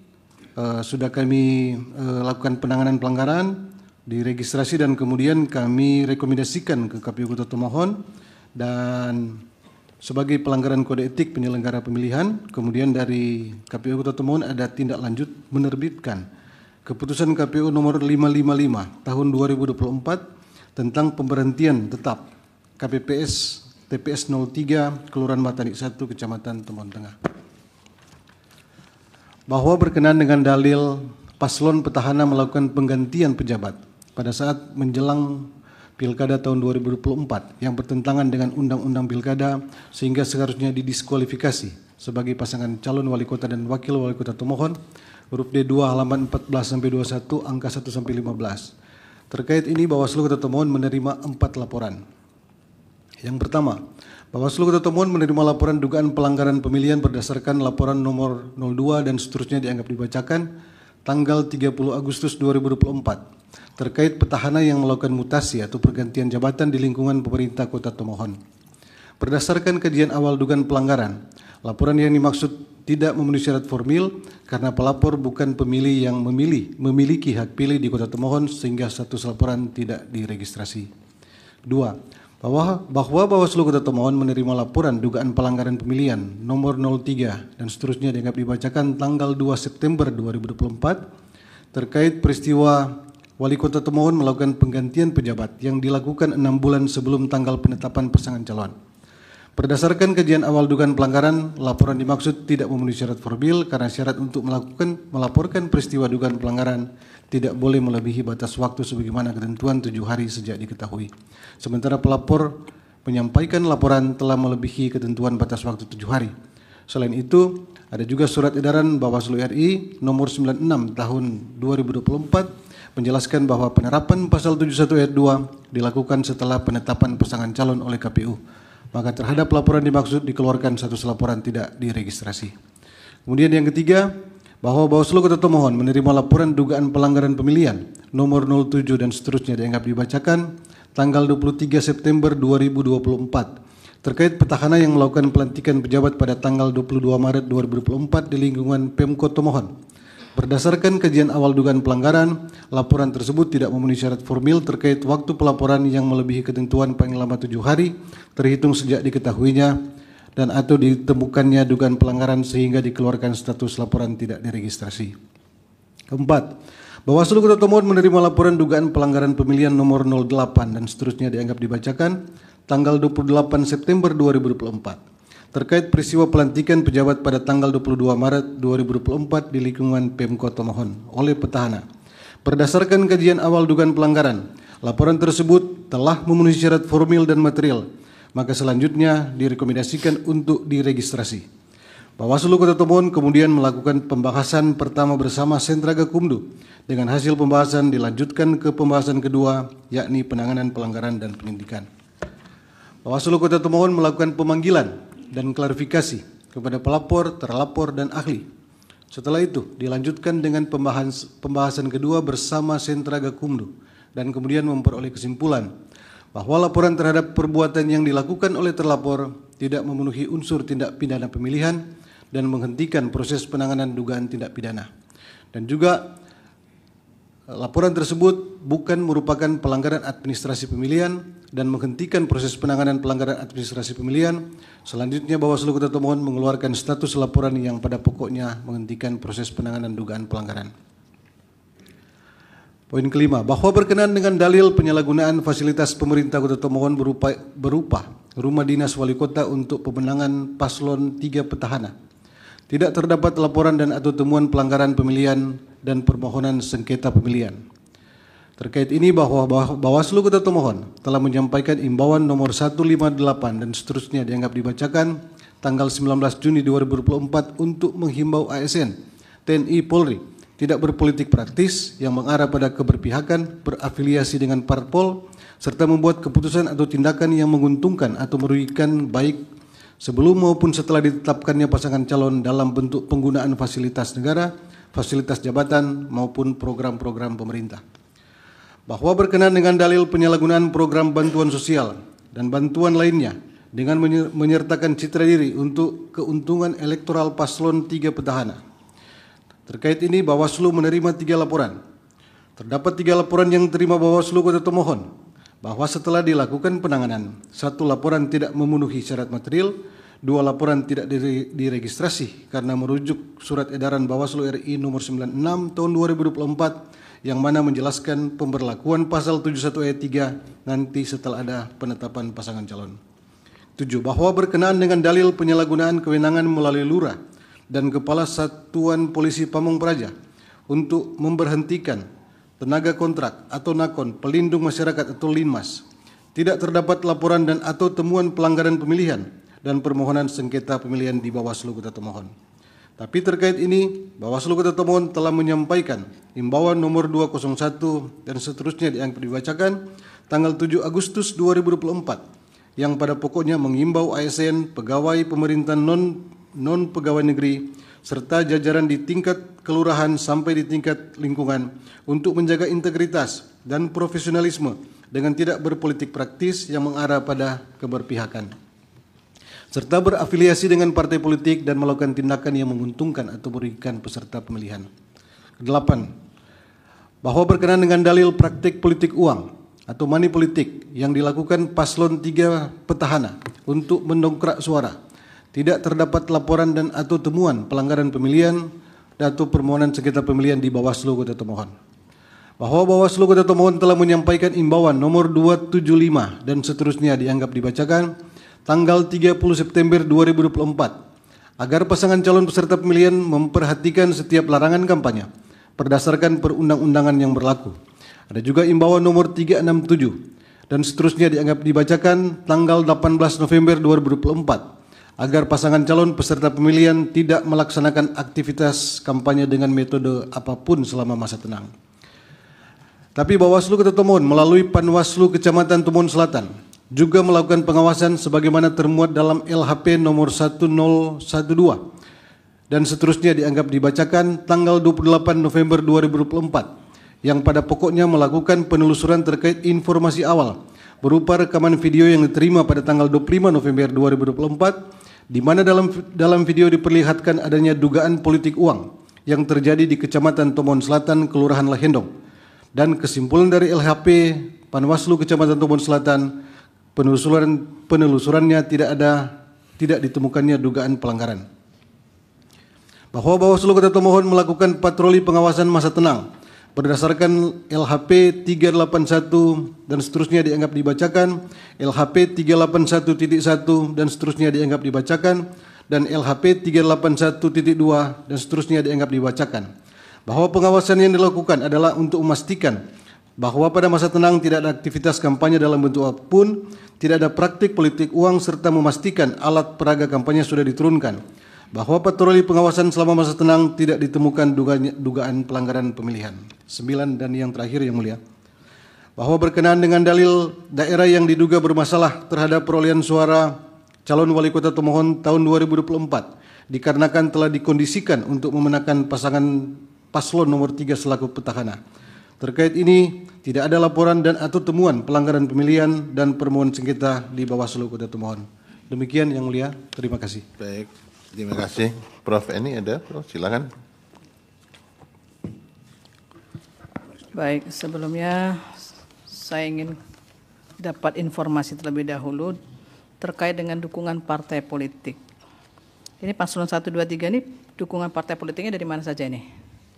sudah kami lakukan penanganan pelanggaran, diregistrasi dan kemudian kami rekomendasikan ke KPU Kota Tomohon dan sebagai pelanggaran kode etik penyelenggara pemilihan. Kemudian dari KPU Kota Tomohon ada tindak lanjut menerbitkan keputusan KPU nomor 555 tahun 2024 tentang pemberhentian tetap KPPS TPS 03 Kelurahan Matani 1 Kecamatan Tomohon Tengah. Bahwa berkenaan dengan dalil paslon petahana melakukan penggantian pejabat pada saat menjelang Pilkada tahun 2024 yang bertentangan dengan Undang-Undang Pilkada sehingga seharusnya didiskualifikasi sebagai pasangan calon wali kota dan wakil wali kota Tomohon, huruf D2 halaman 14-21 angka 1-15. Terkait ini Bawaslu Kota Tomohon menerima 4 laporan. Yang pertama, Bawaslu Kota Tomohon menerima laporan dugaan pelanggaran pemilihan berdasarkan laporan nomor 02 dan seterusnya dianggap dibacakan tanggal 30 Agustus 2024 terkait petahana yang melakukan mutasi atau pergantian jabatan di lingkungan pemerintah Kota Tomohon. Berdasarkan kajian awal dugaan pelanggaran, laporan yang dimaksud tidak memenuhi syarat formil karena pelapor bukan pemilih yang memiliki hak pilih di Kota Tomohon sehingga status laporan tidak diregistrasi. 2. Bahwa Bawaslu Kota Tomohon menerima laporan dugaan pelanggaran pemilihan nomor 03 dan seterusnya dianggap dibacakan tanggal 2 September 2024 terkait peristiwa Wali Kota Tomohon melakukan penggantian pejabat yang dilakukan 6 bulan sebelum tanggal penetapan pasangan calon. Berdasarkan kajian awal dugaan pelanggaran, laporan dimaksud tidak memenuhi syarat formil karena syarat untuk melaporkan peristiwa dugaan pelanggaran tidak boleh melebihi batas waktu sebagaimana ketentuan 7 hari sejak diketahui. Sementara pelapor menyampaikan laporan telah melebihi ketentuan batas waktu 7 hari. Selain itu, ada juga surat edaran Bawaslu RI nomor 96 tahun 2024 menjelaskan bahwa penerapan pasal 71 ayat 2 dilakukan setelah penetapan pasangan calon oleh KPU. Maka terhadap laporan dimaksud dikeluarkan status laporan tidak diregistrasi. Kemudian yang ketiga, bahwa Bawaslu Kota Tomohon menerima laporan dugaan pelanggaran pemilihan nomor 07 dan seterusnya dianggap dibacakan tanggal 23 September 2024 terkait petahana yang melakukan pelantikan pejabat pada tanggal 22 Maret 2024 di lingkungan Pemkot Tomohon. Berdasarkan kajian awal dugaan pelanggaran, laporan tersebut tidak memenuhi syarat formil terkait waktu pelaporan yang melebihi ketentuan paling lama 7 hari terhitung sejak diketahuinya dan atau ditemukannya dugaan pelanggaran sehingga dikeluarkan status laporan tidak diregistrasi. Keempat, Bawaslu Kota Tomohon menerima laporan dugaan pelanggaran pemilihan nomor 08 dan seterusnya dianggap dibacakan tanggal 28 September 2024 terkait peristiwa pelantikan pejabat pada tanggal 22 Maret 2024 di lingkungan Pemkot Tomohon oleh petahana. Berdasarkan kajian awal dugaan pelanggaran, laporan tersebut telah memenuhi syarat formil dan material, maka selanjutnya direkomendasikan untuk diregistrasi. Bawaslu Kota Tomohon kemudian melakukan pembahasan pertama bersama Sentra Gakumdu. Dengan hasil pembahasan dilanjutkan ke pembahasan kedua, yakni penanganan pelanggaran dan penindakan. Bawaslu Kota Tomohon melakukan pemanggilan dan klarifikasi kepada pelapor, terlapor, dan ahli. Setelah itu dilanjutkan dengan pembahasan kedua bersama Sentra Gakumdu dan kemudian memperoleh kesimpulan bahwa laporan terhadap perbuatan yang dilakukan oleh terlapor tidak memenuhi unsur tindak pidana pemilihan dan menghentikan proses penanganan dugaan tindak pidana. Dan juga laporan tersebut bukan merupakan pelanggaran administrasi pemilihan dan menghentikan proses penanganan pelanggaran administrasi pemilihan. Selanjutnya Bawaslu Kota Tomohon mengeluarkan status laporan yang pada pokoknya menghentikan proses penanganan dugaan pelanggaran. Poin kelima, bahwa berkenaan dengan dalil penyalahgunaan fasilitas pemerintah Kota Tomohon berupa rumah dinas wali kota untuk pemenangan paslon 3 petahana, tidak terdapat laporan dan atau temuan pelanggaran pemilihan dan permohonan sengketa pemilihan. Terkait ini bahwa Bawaslu Kota Tomohon telah menyampaikan imbauan nomor 158 dan seterusnya dianggap dibacakan tanggal 19 Juni 2024 untuk menghimbau ASN, TNI, Polri tidak berpolitik praktis yang mengarah pada keberpihakan, berafiliasi dengan parpol, serta membuat keputusan atau tindakan yang menguntungkan atau merugikan baik sebelum maupun setelah ditetapkannya pasangan calon dalam bentuk penggunaan fasilitas negara, fasilitas jabatan maupun program-program pemerintah. Bahwa berkenaan dengan dalil penyalahgunaan program bantuan sosial dan bantuan lainnya dengan menyertakan citra diri untuk keuntungan elektoral paslon 3 petahana. Terkait ini Bawaslu menerima 3 laporan. Terdapat 3 laporan yang diterima Bawaslu Kota Tomohon bahwa setelah dilakukan penanganan, 1 laporan tidak memenuhi syarat material, 2 laporan tidak diregistrasi karena merujuk surat edaran Bawaslu RI nomor 96 tahun 2024 yang mana menjelaskan pemberlakuan pasal 71 ayat 3 nanti setelah ada penetapan pasangan calon. 7. Bahwa berkenaan dengan dalil penyalahgunaan kewenangan melalui lurah dan Kepala Satuan Polisi Pamong Praja untuk memberhentikan tenaga kontrak atau nakon pelindung masyarakat atau linmas, tidak terdapat laporan dan atau temuan pelanggaran pemilihan dan permohonan sengketa pemilihan di Bawaslu Kota Tomohon. Tapi terkait ini, Bawaslu Kota Tomohon telah menyampaikan imbauan nomor 201 dan seterusnya dianggap dibacakan tanggal 7 Agustus 2024 yang pada pokoknya mengimbau ASN, pegawai pemerintah non pegawai negeri, serta jajaran di tingkat kelurahan sampai di tingkat lingkungan untuk menjaga integritas dan profesionalisme dengan tidak berpolitik praktis yang mengarah pada keberpihakan, serta berafiliasi dengan partai politik dan melakukan tindakan yang menguntungkan atau merugikan peserta pemilihan. 8. Bahwa berkenaan dengan dalil praktik politik uang atau money politik yang dilakukan paslon 3 petahana untuk mendongkrak suara, tidak terdapat laporan dan atau temuan pelanggaran pemilihan atau permohonan sengketa pemilihan di Bawaslu Kota Tomohon. Bahwa Bawaslu Kota Tomohon telah menyampaikan imbauan nomor 275 dan seterusnya dianggap dibacakan tanggal 30 September 2024 agar pasangan calon peserta pemilihan memperhatikan setiap larangan kampanye berdasarkan perundang-undangan yang berlaku. Ada juga imbauan nomor 367 dan seterusnya dianggap dibacakan tanggal 18 November 2024 agar pasangan calon peserta pemilihan tidak melaksanakan aktivitas kampanye dengan metode apapun selama masa tenang. Tapi Bawaslu Kota Tomohon melalui Panwaslu Kecamatan Tomohon Selatan juga melakukan pengawasan sebagaimana termuat dalam LHP nomor 1012 dan seterusnya dianggap dibacakan tanggal 28 November 2024 yang pada pokoknya melakukan penelusuran terkait informasi awal berupa rekaman video yang diterima pada tanggal 25 November 2024 di mana dalam video diperlihatkan adanya dugaan politik uang yang terjadi di Kecamatan Tomohon Selatan, Kelurahan Lahendong. Dan kesimpulan dari LHP Panwaslu Kecamatan Tomohon Selatan, penelusurannya tidak ditemukannya dugaan pelanggaran. Bahwa Bawaslu Kota Tomohon melakukan patroli pengawasan masa tenang berdasarkan LHP 381 dan seterusnya dianggap dibacakan, LHP 381.1 dan seterusnya dianggap dibacakan, dan LHP 381.2 dan seterusnya dianggap dibacakan. Bahwa pengawasan yang dilakukan adalah untuk memastikan bahwa pada masa tenang tidak ada aktivitas kampanye dalam bentuk apapun, tidak ada praktik politik uang, serta memastikan alat peraga kampanye sudah diturunkan. Bahwa patroli pengawasan selama masa tenang tidak ditemukan dugaan pelanggaran pemilihan. 9 dan yang terakhir yang mulia. Bahwa berkenaan dengan dalil daerah yang diduga bermasalah terhadap perolehan suara calon wali kota Tomohon tahun 2024 dikarenakan telah dikondisikan untuk memenangkan pasangan paslon nomor 3 selaku petahana. Terkait ini tidak ada laporan dan atau temuan pelanggaran pemilihan dan permohonan sengketa di Bawaslu Kota Tomohon. Demikian yang mulia, terima kasih. Baik. Terima kasih. Prof. Eni ada? Prof. Silakan. Baik, sebelumnya saya ingin dapat informasi terlebih dahulu terkait dengan dukungan partai politik. Ini paslon 1, 2, 3 ini dukungan partai politiknya dari mana saja ini?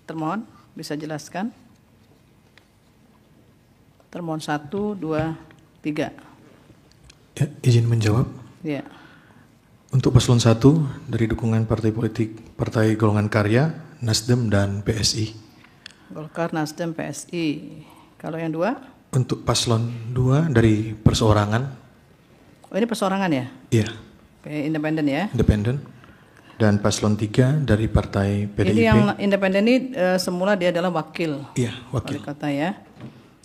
Termohon bisa jelaskan? Termohon 1, 2, 3. Ya, izin menjawab. Ya. Untuk paslon 1 dari dukungan partai politik Partai Golongan Karya, Nasdem dan PSI. Golkar, Nasdem, PSI. Kalau yang 2? Untuk paslon 2 dari perseorangan. Oh, ini perseorangan ya? Iya. Oke, independen ya? Independen. Dan paslon 3 dari Partai PDIP. Ini yang independen ini semula dia adalah wakil. Iya, wakil. Wali kota ya.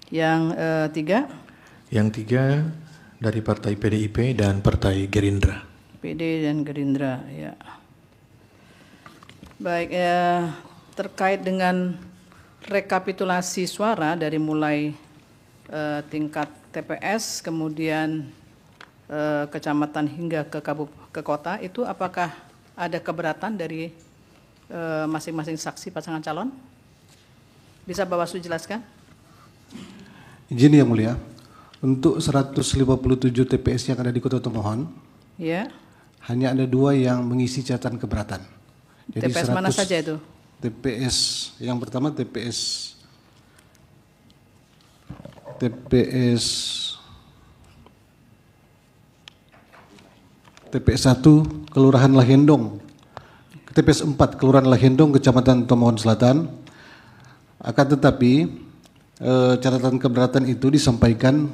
Yang 3? Yang 3 dari Partai PDIP dan Partai Gerindra. PD dan Gerindra, ya. Baik, terkait dengan rekapitulasi suara dari mulai tingkat TPS, kemudian kecamatan hingga ke kota, itu apakah ada keberatan dari masing-masing saksi pasangan calon? Bisa Bawaslu jelaskan? Izin yang mulia, untuk 157 TPS yang ada di Kota Tomohon, ya. Hanya ada 2 yang mengisi catatan keberatan. Jadi TPS mana saja itu? TPS yang pertama TPS 1 Kelurahan Lahendong, TPS 4 Kelurahan Lahendong, Kecamatan Tomohon Selatan. Akan tetapi catatan keberatan itu disampaikan,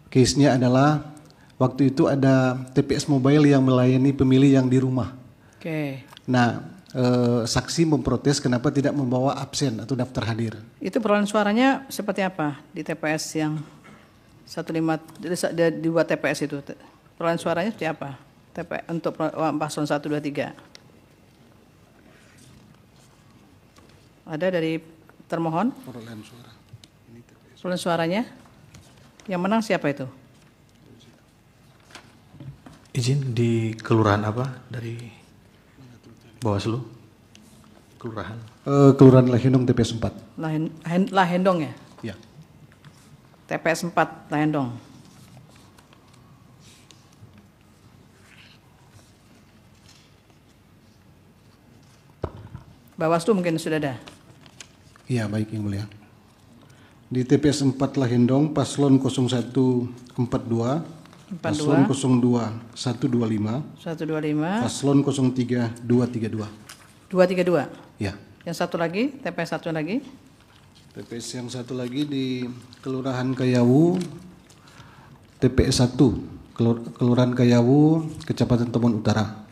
case-nya adalah waktu itu ada TPS mobile yang melayani pemilih yang di rumah. Oke. Nah, saksi memprotes kenapa tidak membawa absen atau daftar hadir. Itu perolehan suaranya seperti apa di TPS yang 2 TPS itu? Perolehan suaranya seperti apa? Untuk paslon 1, 2, 3. Ada dari termohon? Perolehan suara. Perolehan suaranya? Yang menang siapa itu? Izin di kelurahan apa dari Bawaslu? Kelurahan. Kelurahan Lahendong TPS 4. Lahendong ya? Ya. TPS 4 Lahendong. Bawaslu mungkin sudah ada. Iya, baik yang mulia. Di TPS 4 Lahendong paslon 0142 Paslon 02 125. 125. Paslon 03 232. 232. Ya. Yang satu lagi, TPS satu lagi. TPS yang satu lagi di Kelurahan Kayawu, TPS 1, Kelurahan Kayawu, Kecamatan Temon Utara.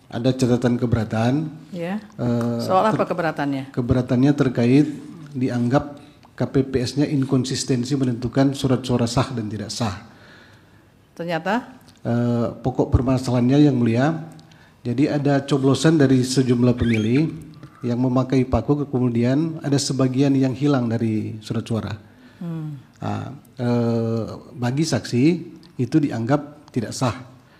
Ada catatan keberatan. Ya. Soal apa keberatannya? Keberatannya terkait dianggap KPPS-nya inkonsistensi menentukan surat suara sah dan tidak sah. Ternyata? Pokok permasalahannya yang mulia, jadi ada coblosan dari sejumlah pemilih yang memakai paku, kemudian ada sebagian yang hilang dari surat suara. Bagi saksi itu dianggap tidak sah.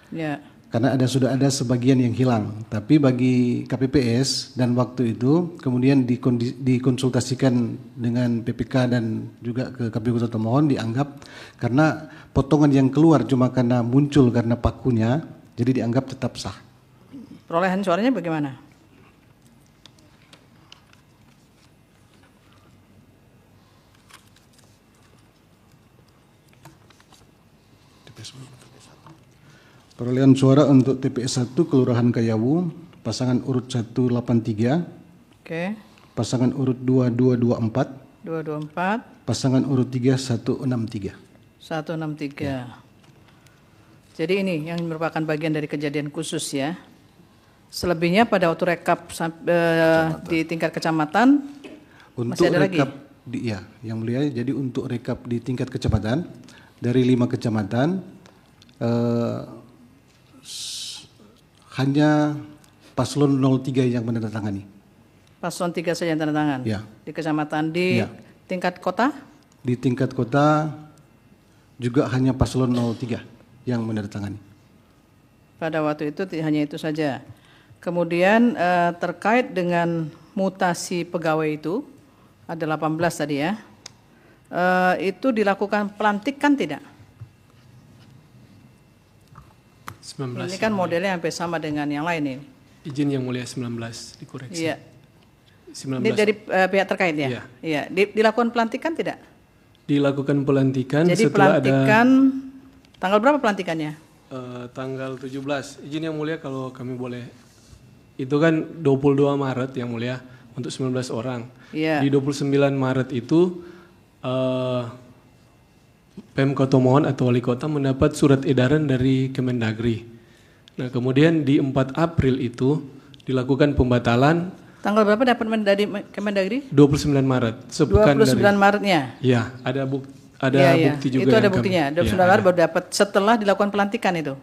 Ya. Karena sudah ada sebagian yang hilang, tapi bagi KPPS dan waktu itu kemudian dikonsultasikan dengan PPK dan juga ke KPU Kota Tomohon, dianggap karena potongan yang keluar cuma karena muncul karena pakunya, jadi dianggap tetap sah. Perolehan suaranya bagaimana? Perolehan suara untuk TPS 1 Kelurahan Kayawu, pasangan urut 183. Oke. Pasangan urut 2224. 224. Pasangan urut 3 163. 163. Ya. Jadi ini yang merupakan bagian dari kejadian khusus ya. Selebihnya pada waktu rekap di tingkat kecamatan untuk masih ada rekap lagi? Yang mulia, jadi untuk rekap di tingkat kecamatan dari 5 kecamatan hanya paslon 03 yang menandatangani. Paslon 3 saja yang tanda tangan? Ya. Di kecamatan, di tingkat kota? Di tingkat kota juga hanya paslon 03 yang menandatangani. Pada waktu itu hanya itu saja. Kemudian terkait dengan mutasi pegawai itu, ada 18 tadi ya, itu dilakukan pelantikan tidak? 19. Ini kan modelnya hampir sama dengan yang lain ini. Izin yang mulia 19 dikoreksi. Iya. 19. Ini dari pihak terkait ya? Iya. Iya. Dilakukan pelantikan tidak? Dilakukan pelantikan. Jadi setelah pelantikan, tanggal berapa pelantikannya? Tanggal 17. Izin yang mulia kalau kami boleh. Itu kan 22 Maret yang mulia untuk 19 orang. Iya. Di 29 Maret itu Pemkot Tomohon atau wali kota mendapat surat edaran dari Kemendagri. Nah, kemudian di 4 April itu dilakukan pembatalan. Tanggal berapa dapat dari Kemendagri? 29 Maret. 29 Maretnya? Iya, ada bukti juga. Itu ada buktinya. 29 Maret baru dapat setelah dilakukan pelantikan itu.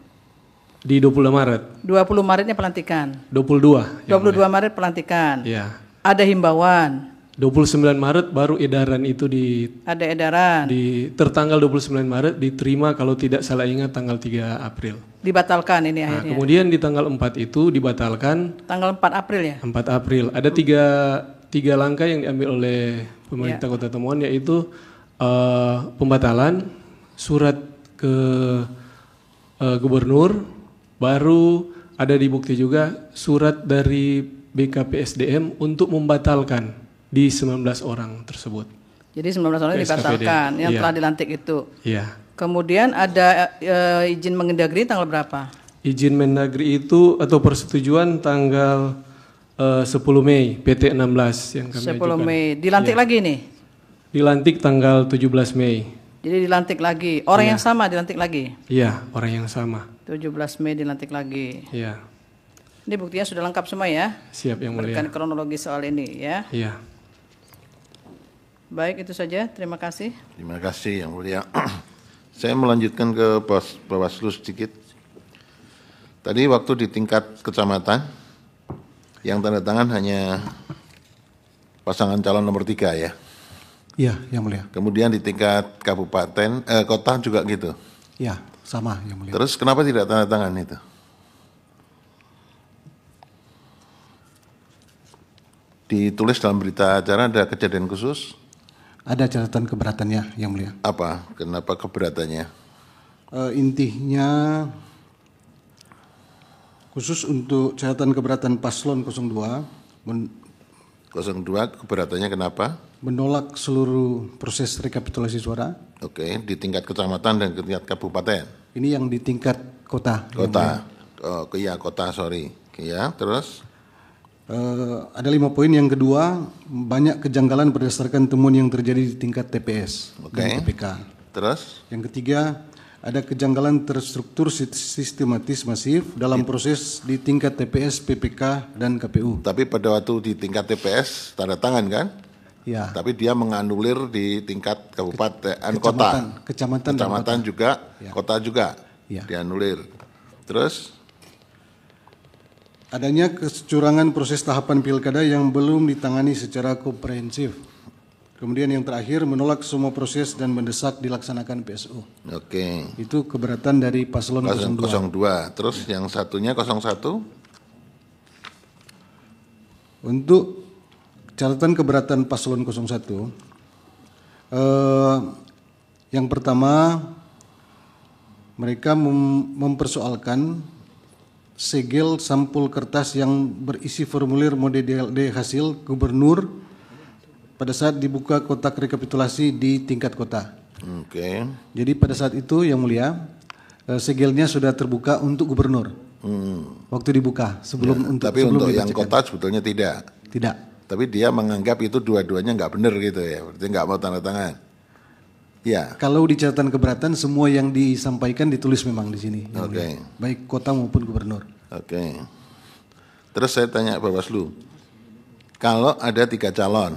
Di 20 Maret. 20 Maretnya pelantikan. 22. 22 Maret pelantikan. Iya. Ada himbauan. 29 Maret baru edaran itu ada edaran. Tertanggal 29 Maret diterima kalau tidak salah ingat tanggal 3 April. Dibatalkan ini akhirnya. Kemudian di tanggal 4 itu dibatalkan. Tanggal 4 April ya? 4 April. Ada tiga langkah yang diambil oleh pemerintah Kota Tomohon, yaitu pembatalan, surat ke gubernur, baru ada dibukti juga surat dari BKPSDM untuk membatalkan di 19 orang tersebut. Jadi 19 orang dibatalkan yang telah dilantik itu. Iya. Kemudian ada izin Mendagri tanggal berapa? Izin Mendagri itu atau persetujuan tanggal 10 Mei PT 16 yang kami 10 ajukan. Mei. Dilantik lagi nih? Dilantik tanggal 17 Mei. Jadi dilantik lagi. Orang yang sama dilantik lagi? Iya, orang yang sama. 17 Mei dilantik lagi. Iya. Ini buktinya sudah lengkap semua ya? Siap yang mulia. Berikan kronologi soal ini ya. Iya. Baik, itu saja. Terima kasih. Terima kasih yang mulia. Saya melanjutkan ke Bawaslu sedikit. Tadi waktu di tingkat kecamatan, yang tanda tangan hanya pasangan calon nomor 3 ya? Iya, yang mulia. Kemudian di tingkat kabupaten, kota juga gitu? Iya, sama yang mulia. Terus kenapa tidak tanda tangan itu? Ditulis dalam berita acara ada kejadian khusus? Ada catatan keberatannya yang mulia. Apa? Kenapa keberatannya? Intinya khusus untuk catatan keberatan paslon 02 02 keberatannya kenapa? Menolak seluruh proses rekapitulasi suara. Oke, di tingkat kecamatan dan tingkat kabupaten. Ini yang di tingkat kota. Kota. Oh, iya kota, sorry. Ya, terus? Ada 5 poin. Yang kedua, banyak kejanggalan berdasarkan temuan yang terjadi di tingkat TPS dan TPK. Terus? Yang ketiga, ada kejanggalan terstruktur sistematis masif dalam proses di tingkat TPS, PPK, dan KPU. Tapi pada waktu di tingkat TPS tanda tangan kan? Ya. Tapi dia menganulir di tingkat kabupaten, kecamatan juga, ya. Kota juga, ya. Dianulir. Terus? Adanya kecurangan proses tahapan pilkada yang belum ditangani secara komprehensif. Kemudian yang terakhir, menolak semua proses dan mendesak dilaksanakan PSU. Oke. Itu keberatan dari paslon 02. Terus yang satunya 01? Untuk catatan keberatan paslon 01, yang pertama, mereka mempersoalkan segel sampul kertas yang berisi formulir mode DLD hasil gubernur pada saat dibuka kotak rekapitulasi di tingkat kota. Oke. Jadi pada saat itu yang mulia, segelnya sudah terbuka untuk gubernur. Waktu dibuka sebelum ya, tapi untuk yang kota sebetulnya tidak. Tidak. Tapi dia menganggap itu dua-duanya nggak benar gitu ya, berarti nggak mau tanda tangan. Ya. Kalau di catatan keberatan semua yang disampaikan ditulis memang di sini. Oke. Baik kota maupun gubernur. Oke. Terus saya tanya Bawaslu, kalau ada 3 calon,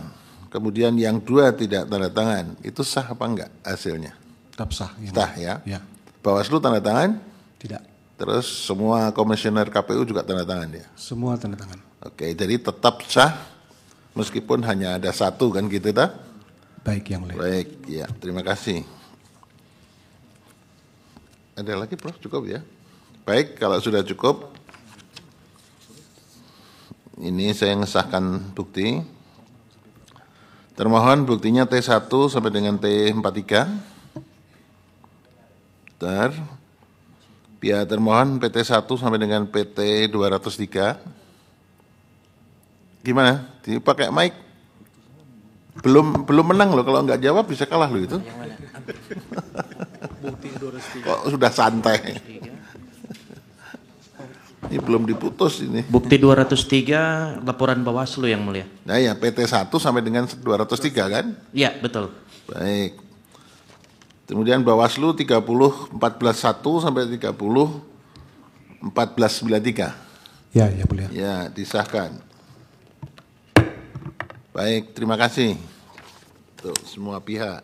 kemudian yang 2 tidak tanda tangan, itu sah apa enggak hasilnya? Tetap sah. Sah ya? Ya. Bawaslu tanda tangan? Tidak. Terus semua komisioner KPU juga tanda tangan ya? Semua tanda tangan. Oke, jadi tetap sah meskipun hanya ada 1 kan gitu tak? Baik yang mulia. Baik, ya terima kasih. Ada lagi Prof? Cukup ya? Baik, kalau sudah cukup, ini saya mengesahkan bukti. Termohon buktinya T1 sampai dengan T43. Pihak termohon PT1 sampai dengan PT203. Gimana? Dipakai mic? Belum menang loh, kalau nggak jawab bisa kalah loh itu. Kok sudah santai? Ini belum diputus ini. Bukti 203 laporan Bawaslu yang mulia. Nah ya, PT1 sampai dengan 203 kan? Iya, betul. Baik. Kemudian Bawaslu 30 14.1 sampai 30 14.93. Ya, ya mulia. Ya, disahkan. Baik, terima kasih untuk semua pihak.